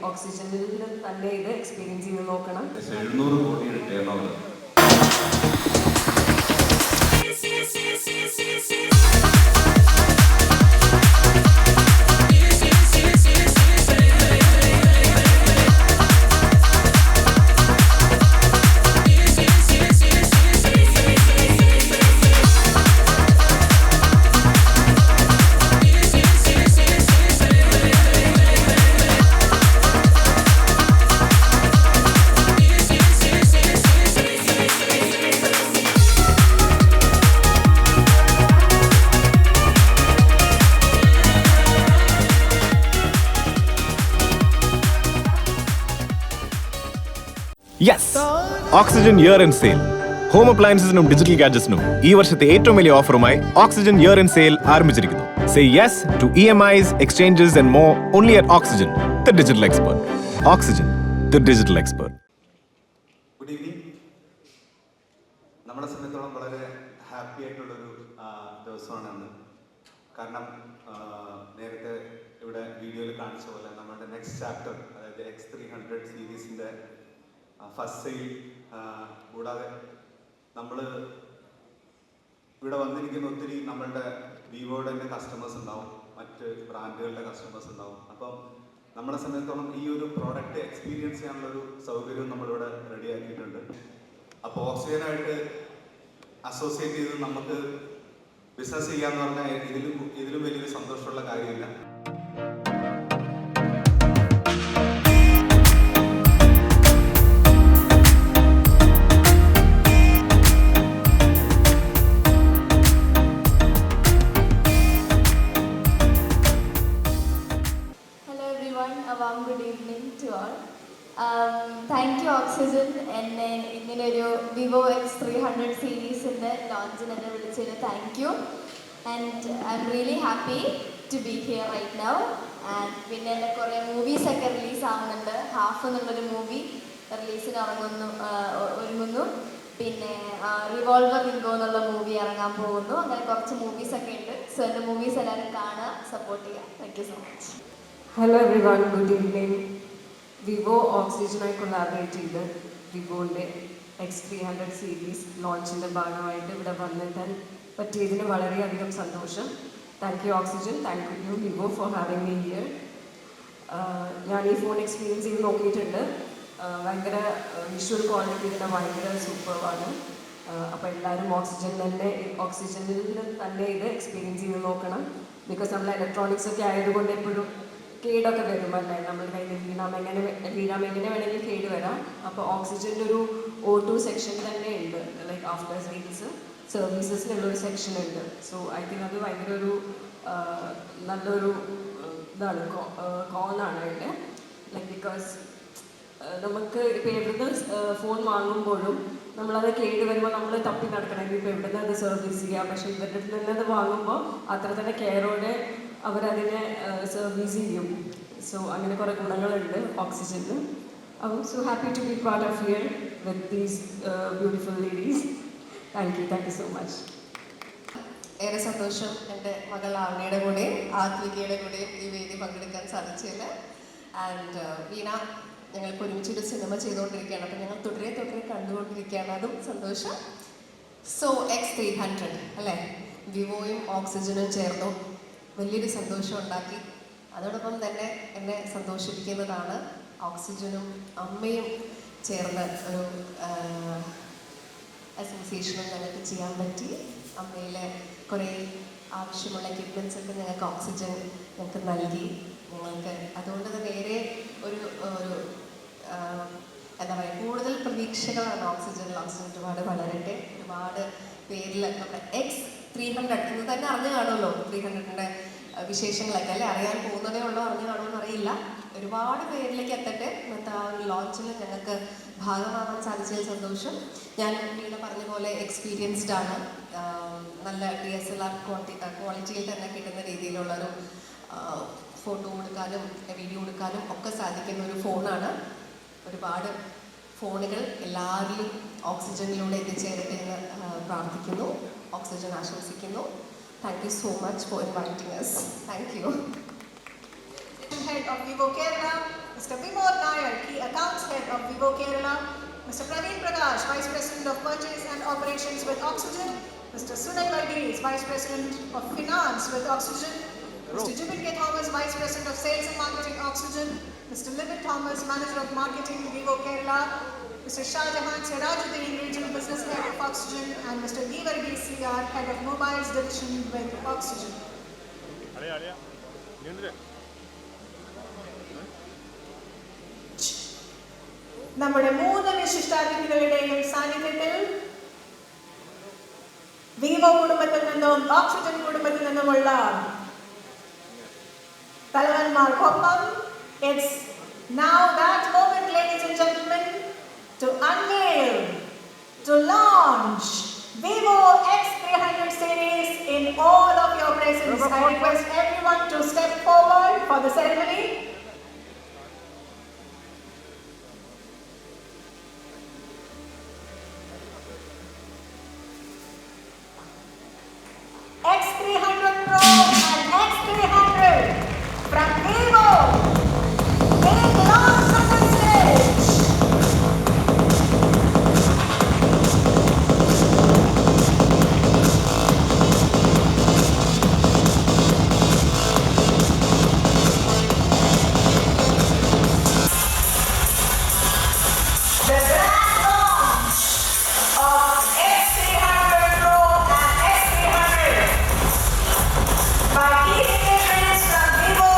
ഓക്സിജനിൽ തന്നെ ഇത് എക്സ്പീരിയൻസ് ചെയ്ത് നോക്കണം. 700 കോടിയുടെ turnover. Yes, oxygen year end sale. Home അപ്ലയൻസസിനും ഡിജിറ്റൽ ഗാഡ്ജറ്റ്സിനും ഈ വർഷത്തെ ഏറ്റവും വലിയ ഓഫറുമായി ഓക്സിജൻ ഇയർ ആൻഡ് സെയിൽ ആരംഭിച്ചിരിക്കുന്നു. Say yes to EMIs, exchanges and more only at oxygen, the digital expert. Oxygen, the digital expert. Good evening. നമ്മളെ സംബന്ധിച്ചോളം വളരെ ഹാപ്പി ആയിട്ടുള്ളൊരു ദിവസമാണ് അന്ന്. കാരണം നേരത്തെ ഇവിടെ വീഡിയോയിൽ കാണിച്ച പോലെ നമ്മുടെ നെക്സ്റ്റ് ചാപ്റ്റർ, അതായത് X300 സീരീസിൻ്റെ ഫസ്റ്റ് സെയിൽ, കൂടാതെ നമ്മൾ ഇവിടെ വന്നിരിക്കുന്ന ഒത്തിരി നമ്മളുടെ വിവോയുടെ തന്നെ കസ്റ്റമേഴ്സ് ഉണ്ടാവും, മറ്റ് ബ്രാൻഡുകളുടെ കസ്റ്റമേഴ്സ് ഉണ്ടാവും. അപ്പം നമ്മളെ സംബന്ധിച്ചിടത്തോളം ഈ ഒരു പ്രോഡക്റ്റ് എക്സ്പീരിയൻസ് ചെയ്യാനുള്ളൊരു സൗകര്യവും നമ്മളിവിടെ റെഡിയാക്കിയിട്ടുണ്ട്. അപ്പോൾ ഓക്സിജനായിട്ട് അസോസിയേറ്റ് ചെയ്ത് നമുക്ക് ബിസിനസ് ചെയ്യാന്ന് പറഞ്ഞാൽ ഇതിലും വലിയൊരു സന്തോഷമുള്ള കാര്യമില്ല. Good evening to all. Thank you Oxygen എന്നെ ഇങ്ങനൊരു വിവോ X300 സീരീസിൻ്റെ ലോഞ്ചിന് എന്നെ വിളിച്ചതിന് thank you. And I am really happy to be here right now. And പിന്നെ എൻ്റെ കുറേ മൂവീസൊക്കെ റിലീസ് ആവുന്നുണ്ട്. ഹാഫ് എന്നുള്ളൊരു മൂവി റിലീസിന് ഒരുങ്ങുന്നു. പിന്നെ റിവോൾവർ റിംഗോ എന്നുള്ള മൂവി ഇറങ്ങാൻ പോകുന്നു. അങ്ങനെ കുറച്ച് മൂവീസൊക്കെ ഉണ്ട്. സോ എൻ്റെ മൂവീസ് എല്ലാവരും കാണുക, സപ്പോർട്ട് ചെയ്യുക. Thank you so much. Hello everyone, good evening. Vivo ഓക്സിജനായി കൊളാബറേറ്റ് ചെയ്ത് വിവോൻ്റെ X300 സീരീസ് ലോഞ്ചിൻ്റെ ഭാഗമായിട്ട് ഇവിടെ വന്നെത്താൻ പറ്റിയതിന് വളരെയധികം സന്തോഷം. Thank you oxygen, thank you Vivo four having me here. ഞാൻ ഈ ഫോൺ എക്സ്പീരിയൻസ് ചെയ്ത് നോക്കിയിട്ടുണ്ട്. ഭയങ്കര വിഷ്വൽ ക്വാളിറ്റി തന്നെ ഭയങ്കര സൂപ്പർവാണ്. അപ്പോൾ എല്ലാവരും ഓക്സിജനിൽ തന്നെ ഇത് എക്സ്പീരിയൻസ് ചെയ്ത് നോക്കണം. ബിക്കോസ് നമ്മൾ ഇലക്ട്രോണിക്സ് ഒക്കെ ആയതുകൊണ്ട് എപ്പോഴും കേടൊക്കെ വരുമല്ലേ, നമ്മൾ കയ്യിൽ വീഴാം എങ്ങനെ വേണമെങ്കിൽ കേട് വരാം. അപ്പോൾ ഓക്സിജൻ്റെ ഒരു O2 സെക്ഷൻ തന്നെ ഉണ്ട്, ലൈക്ക് ആഫ്റ്റർ സെയിൽസ് സർവീസസിനുള്ളൊരു സെക്ഷൻ ഉണ്ട്. സോ ഐ തിങ്ക് അത് ഭയങ്കര ഒരു നല്ലൊരു ഇതാണ്, കോണാണ് അതിൻ്റെ. ലൈക്ക് ബിക്കോസ് നമുക്ക് ഇപ്പോൾ എവിടുന്ന് ഫോൺ വാങ്ങുമ്പോഴും നമ്മളത് കേട് വരുമ്പോൾ നമ്മൾ തപ്പി നടക്കണമെങ്കിൽ ഇപ്പോൾ എവിടുന്ന് അത് സർവീസ് ചെയ്യാം. പക്ഷേ ഇവരുടെ അടുത്ത് തന്നെ അത് വാങ്ങുമ്പോൾ അത്ര തന്നെ കെയറോടെ അവരതിനെ സർവീസ് ചെയ്യും. സോ അങ്ങനെ കുറേ ഗുണങ്ങളുണ്ട് ഓക്സിജനിൽ. I am so happy to be part of here with these beautiful ladies. Thank you so much. ഏറെ സന്തോഷം എൻ്റെ മകൾ ആവണിയുടെ കൂടെയും ആത്മികയുടെ കൂടെയും ഈ വേദി പങ്കെടുക്കാൻ സാധിച്ചില്ല. ആൻഡ് വീണ, ഞങ്ങൾക്ക് ഒരുമിച്ചൊരു സിനിമ ചെയ്തുകൊണ്ടിരിക്കുകയാണ്. അപ്പം ഞങ്ങൾ തുടരെ കണ്ടുകൊണ്ടിരിക്കുകയാണ്, അതും സന്തോഷം. സോ X300 അല്ലേ, വിവോയും ഓക്സിജനും ചേർന്നു വലിയൊരു സന്തോഷം ഉണ്ടാക്കി. അതോടൊപ്പം തന്നെ എന്നെ സന്തോഷിപ്പിക്കുന്നതാണ് ഓക്സിജനും അമ്മയും ചേർന്ന് ഒരു അസോസിയേഷനും ഞങ്ങൾക്ക് ചെയ്യാൻ പറ്റി. അമ്മയിലെ കുറേ ആവശ്യമുള്ള എക്യുപ്മെൻറ്റ്സ് ഒക്കെ ഞങ്ങൾക്ക് ഓക്സിജൻ ഞങ്ങൾക്ക് നൽകി. ഞങ്ങൾക്ക് അതുകൊണ്ട് തന്നെ ഏറെ ഒരു എന്താ പറയുക, കൂടുതൽ പ്രതീക്ഷകളാണ് ഓക്സിജനിൽ. ഓക്സിജൻ ഒരുപാട് വളരട്ടെ. ഒരുപാട് പേരിൽ നമ്മുടെ X300 ഇന്ന് തന്നെ അറിഞ്ഞു കാണുമല്ലോ, 300ൻ്റെ വിശേഷങ്ങളൊക്കെ അല്ലേ, അറിയാൻ പോകുന്നതേ ഉള്ളൂ, അറിഞ്ഞു കാണുമെന്ന് അറിയില്ല. ഒരുപാട് പേരിലേക്ക് എത്തട്ടെ. ഇന്നത്തെ ആ ഒരു ലോഞ്ചിൽ ഞങ്ങൾക്ക് ഭാഗമാകാൻ സാധിച്ചതിൽ സന്തോഷം. ഞാൻ ഇവിടെ പറഞ്ഞ പോലെ എക്സ്പീരിയൻസ്ഡ് ആണ്. നല്ല DSLR ക്വാളിറ്റിയിൽ തന്നെ കിട്ടുന്ന രീതിയിലുള്ളൊരു ഫോട്ടോ എടുക്കാനും വീഡിയോ എടുക്കാനും ഒക്കെ സാധിക്കുന്ന ഒരു ഫോണാണ്. ഒരുപാട് ഫോണുകൾ എല്ലാവരിലും ഓക്സിജനിലൂടെ എത്തിച്ചേരട്ടെ എന്ന് പ്രാർത്ഥിക്കുന്നു, ഓക്സിജൻ ആശംസിക്കുന്നു. Thank you so much for inviting us. Thank you. Head of Vivo Kerala, Mr. Vivo. Vivo Kerala, Mr. Praveen Prakash, Vice President of Purchase and Operations with Oxygen, Mr. Sunil Varghese, Vice President of Finance with Oxygen, Mr. Jibin K. Thomas, Vice President of Sales and Marketing Oxygen, Mr. Libin Thomas, Manager of Marketing Vivo Kerala, Mr. Shah Jahan Sirajuddin, Regional Business Head of Oxygen, and Mr. D. Varghese CR, Head of Mobiles Division with Oxygen. നമ്മുടെ 3 വിശിഷ്ടാതിഥികളുടെയും സാന്നിധ്യത്തിൽ Vivo കുടുംബത്തിൽ നിന്നും oxygen കുടുംബത്തിൽ നിന്നുമുള്ള തലവന്മാർക്കൊപ്പം it's now that moment, ladies and gentlemen, to unveil, to launch Vivo X300 series in all of your presence. I request everyone to step forward for the ceremony. X300 Pro and X300 from Vivo being launched on the stage. The grand launch of X300 Pro and X300 by key dignitaries from Vivo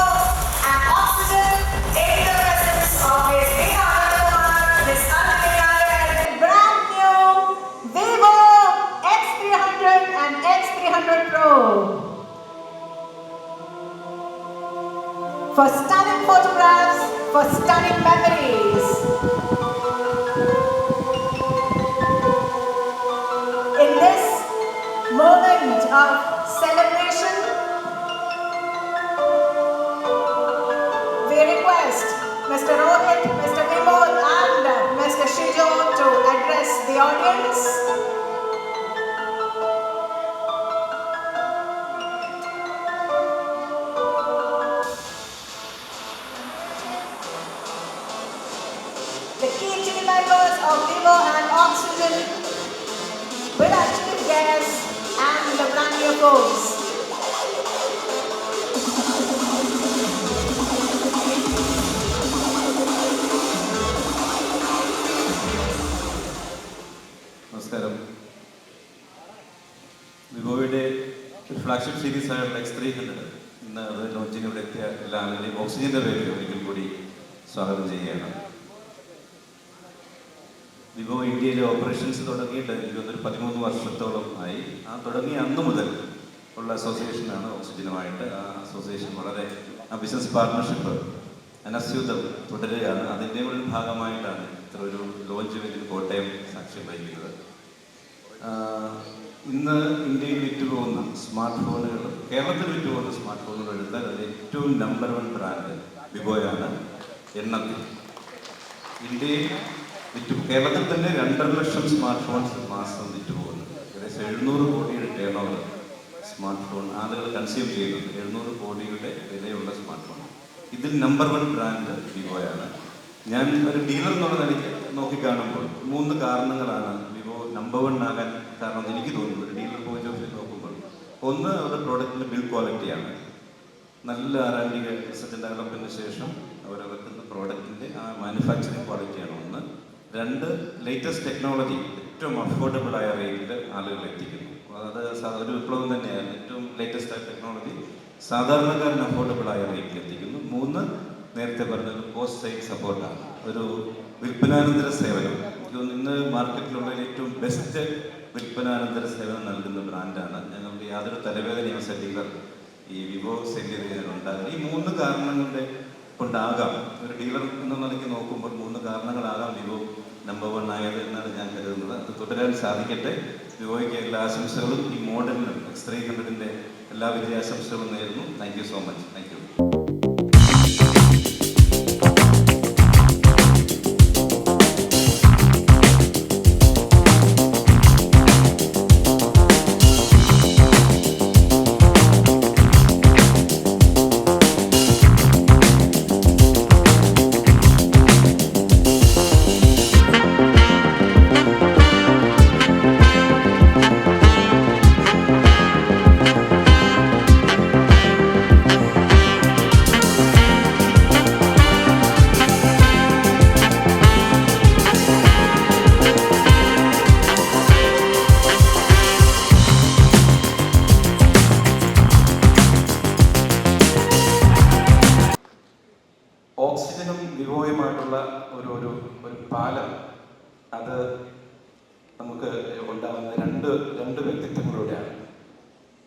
and Oxygen in the presence of Ms. Meena Anandkumar, Ms. Anandika, and brand new Vivo X300 and X300 Pro. For stunning photographs, for stunning memories. In this moment of celebration, we request Mr. Rohit, Mr. Vimod and Mr. Shijo to address the audience. The key team members of Vivo and Oxygen with our chief guests and the brand new folks. നമസ്കാരം. വിവോയുടെ flagship series ആയ X300 ഇന്ന് അത് ലോഞ്ചിന് ഇവിടെ എത്തിയ എല്ലാ ആളുകളെയും ഓക്സിജന്റെ പേരിൽ ഒരിക്കൽ കൂടി സ്വാഗതം ചെയ്യുകയാണ്. വിവോ ഇന്ത്യയിലെ ഓപ്പറേഷൻസ് തുടങ്ങിയിട്ട് എനിക്കൊന്നൊരു 13 വർഷത്തോളം ആയി. ആ തുടങ്ങിയ അന്ന് മുതൽ ഉള്ള അസോസിയേഷനാണ് ഓക്സിജനുമായിട്ട്. ആ അസോസിയേഷൻ വളരെ ആ ബിസിനസ് പാർട്ട്ണർഷിപ്പ് അനസ്യൂതം തുടരുകയാണ്. അതിൻ്റെ ഒരു ഭാഗമായിട്ടാണ് ഇത്ര ഒരു ലോഞ്ച് ഇവന്റിന് കോട്ടയം സാക്ഷ്യം വഹിക്കുന്നത്. ഇന്ന് ഇന്ത്യയിൽ വിറ്റുപോകുന്ന സ്മാർട്ട് ഫോണുകൾ, കേരളത്തിൽ വിറ്റുപോകുന്ന സ്മാർട്ട് ഫോണുകൾ എടുത്താൽ അതിൽ ഏറ്റവും നമ്പർ 1 ബ്രാൻഡ് വിവോയാണ്. എണ്ണത്തിൽ ഇന്ത്യയിൽ കേരളത്തിൽ തന്നെ 2.5 ലക്ഷം സ്മാർട്ട് ഫോൺസ് മാസം വിറ്റുപോകുന്നു. ഏകദേശം 700 കോടിയുടെ ടേൺ ഓവർ സ്മാർട്ട് ഫോൺ ആളുകൾ കൺസ്യൂം ചെയ്യുന്നുണ്ട്. 700 കോടിയുടെ വിലയുള്ള സ്മാർട്ട് ഫോൺ. ഇതിൽ നമ്പർ 1 ബ്രാൻഡ് വിവോയാണ്. ഞാൻ ഒരു ഡീലർ എന്നുള്ള നിലയ്ക്ക് നോക്കിക്കാണുമ്പോൾ 3 കാരണങ്ങളാണ് വിവോ നമ്പർ 1 ആകാൻ കാരണം എനിക്ക് തോന്നുന്നു. ഒരു ഡീലർ പോയിന്റ് ഓഫ് വ്യൂ നോക്കുമ്പോൾ ഒന്ന്, അവരുടെ പ്രോഡക്റ്റിൻ്റെ ബിൽഡ് ക്വാളിറ്റിയാണ്. നല്ല R&D റിസർച്ച് ആൻഡ് ഡെവലപ്മെൻറ്റിന് ശേഷം അവരവർക്ക് പ്രോഡക്റ്റിൻ്റെ ആ മാനുഫാക്ചറിങ് ക്വാളിറ്റിയാണ് ഒന്ന്. 2, ലേറ്റസ്റ്റ് ടെക്നോളജി ഏറ്റവും അഫോർഡബിൾ ആയ റേറ്റിൽ ആളുകൾ എത്തിക്കുന്നു. അത് ഒരു വിപ്ലവം തന്നെയാണ്. ഏറ്റവും ലേറ്റസ്റ്റ് ആയ ടെക്നോളജി സാധാരണക്കാരന് അഫോർഡബിൾ ആയ റേറ്റിൽ എത്തിക്കുന്നു. 3, നേരത്തെ പറഞ്ഞത് പോസ്റ്റ് സെയിൽ സപ്പോർട്ടാണ്. ഒരു വിൽപ്പനാനന്തര സേവനം. ഇന്ന് മാർക്കറ്റിലുള്ള ഏറ്റവും ബെസ്റ്റ് വിൽപ്പനാനന്തര സേവനം നൽകുന്ന ബ്രാൻഡാണ്. ഞങ്ങൾക്ക് യാതൊരു തലവേദനയും ഡീലർ ഈ വിവോ സെല് ചെയ്തതിനുണ്ടാകും. ഈ 3 കാരണങ്ങളുടെ കൊണ്ടാകാം ഒരു ഡീലർ എന്ന നിലയ്ക്ക് നോക്കുമ്പോൾ 3 കാരണങ്ങളാകാം വിവോ നമ്പർ 1 ആയത് എന്നാണ് ഞാൻ കരുതുന്നത്. അത് തുടരാൻ സാധിക്കട്ടെ. വിവോയ്ക്ക് എല്ലാ ആശംസകളും. ഈ മോഡലിനും X300ൻ്റെ എല്ലാ വിജയാശംസകളും നേരുന്നു. Thank you so much. Thank you. വിവോയുമായിട്ടുള്ള ഒരു പാലം അത് നമുക്ക് ഉണ്ടാകുന്ന രണ്ട് വ്യക്തിത്വങ്ങളിലൂടെയാണ്.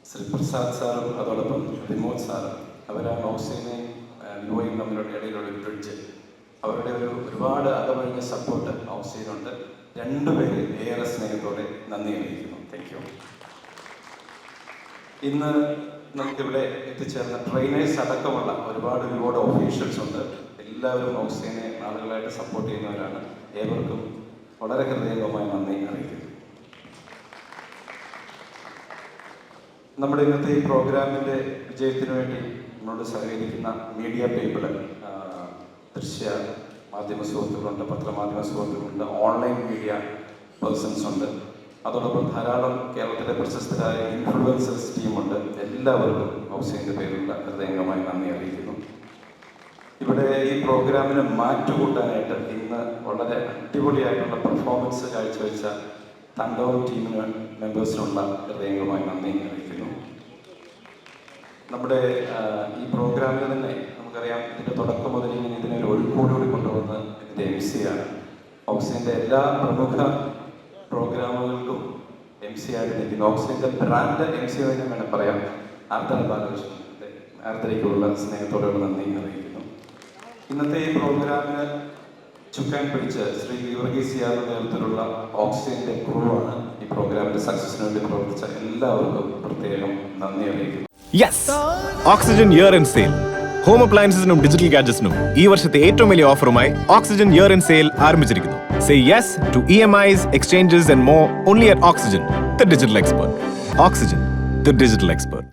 ശ്രീ പ്രസാദ് സാറും അതോടൊപ്പം വിമോദ് സാറും അവരാണ് ഓക്സിജനെയും വിവോയും തമ്മിലുള്ള ഇടയിലുള്ള ഒരു ബ്രിഡ്ജ്. അവരുടെ ഒരുപാട് അകമഴിഞ്ഞ സപ്പോർട്ട് ഓക്സിജനുണ്ട്. രണ്ടുപേര് ഏറെ സ്നേഹത്തോടെ നന്ദി അറിയിക്കുന്നു. Thank you. ഇന്ന് നമുക്കിവിടെ എത്തിച്ചേർന്ന ട്രെയിനേഴ്സ് അടക്കമുള്ള ഒരുപാട് ഒഫീഷ്യൽസ് ഉണ്ട്. എല്ലാവരും ഓക്സിജനെ ആളുകളായിട്ട് സപ്പോർട്ട് ചെയ്യുന്നവരാണ്. ഏവർക്കും വളരെ ഹൃദയംഗമായ നന്ദി അറിയിക്കുന്നു. നമ്മുടെ ഇന്നത്തെ ഈ പ്രോഗ്രാമിൻ്റെ വിജയത്തിന് വേണ്ടി നമ്മളോട് സഹകരിക്കുന്ന മീഡിയ പീപ്പിൾ, ദൃശ്യ മാധ്യമ സുഹൃത്തുക്കളുണ്ട്, പത്രമാധ്യമ സുഹൃത്തുക്കളുണ്ട്, ഓൺലൈൻ മീഡിയ പേഴ്സൺസ് ഉണ്ട്. അതോടൊപ്പം ധാരാളം കേരളത്തിലെ പ്രശസ്തരായ ഇൻഫ്ലുവൻസേഴ്സ് ടീമുണ്ട്. എല്ലാവർക്കും ഓക്സിജൻ്റെ പേരിലുള്ള ഹൃദയംഗമായി നന്ദി അറിയിക്കുന്നു. ഇവിടെ ഈ പ്രോഗ്രാമിന് മാറ്റുകൂട്ടാനായിട്ട് ഇന്ന് വളരെ അടിപൊളിയായിട്ടുള്ള പെർഫോമൻസ് കാഴ്ചവെച്ച തണ്ടവും ടീമിന് മെമ്പേഴ്സിനുള്ള ഹൃദയംഗമായി നന്ദി അറിയിക്കുന്നു. നമ്മുടെ ഈ പ്രോഗ്രാമിൽ തന്നെ നമുക്കറിയാം, ഇതിൻ്റെ തുടക്കം മുതൽ ഇങ്ങനെ ഇതിനൊരു ഒഴുക്കോടുകൂടി കൊണ്ടുവന്ന് ഇതിൻ്റെ MC ആണ്. ഓക്സിജൻ്റെ എല്ലാ പ്രമുഖ പ്രോഗ്രാമുകൾക്കും MC ആയിട്ട് നിൽക്കുന്നു. ഓക്സിജൻ്റെ ബ്രാൻഡ് MC എന്ന് വേണം പറയാം. ആർദ്ര ബാലകൃഷ്ണൻ്റെ ആർദ്രയ്ക്കുള്ള സ്നേഹത്തോടുള്ള നന്ദി അറിയിക്കുന്നു. ഇന്നത്തെ ഈ പ്രോഗ്രാമിന് ചുക്കാൻ പിടിച്ച് ശ്രീ ഗീവർഗീസ് യാദവ് നേതൃത്വത്തിലുള്ള ഓക്സിജൻ്റെ ക്രൂവാണ് ഈ പ്രോഗ്രാമിൻ്റെ സക്സസിന് വേണ്ടി പ്രവർത്തിച്ച എല്ലാവർക്കും പ്രത്യേകം നന്ദി അറിയിക്കുന്നു. Yes, oxygen year end sale. Home അപ്ലയൻസസിനും ഡിജിറ്റൽ ഗാഡ്ജറ്റ്സിനും ഈ വർഷത്തെ ഏറ്റവും വലിയ ഓഫറുമായി ഓക്സിജൻ ഇയർ എൻഡ് സെയിൽ ആരംഭിച്ചിരിക്കുന്നു. Say yes to EMIs, exchanges and more only at Oxygen, the digital expert. Oxygen, the digital expert.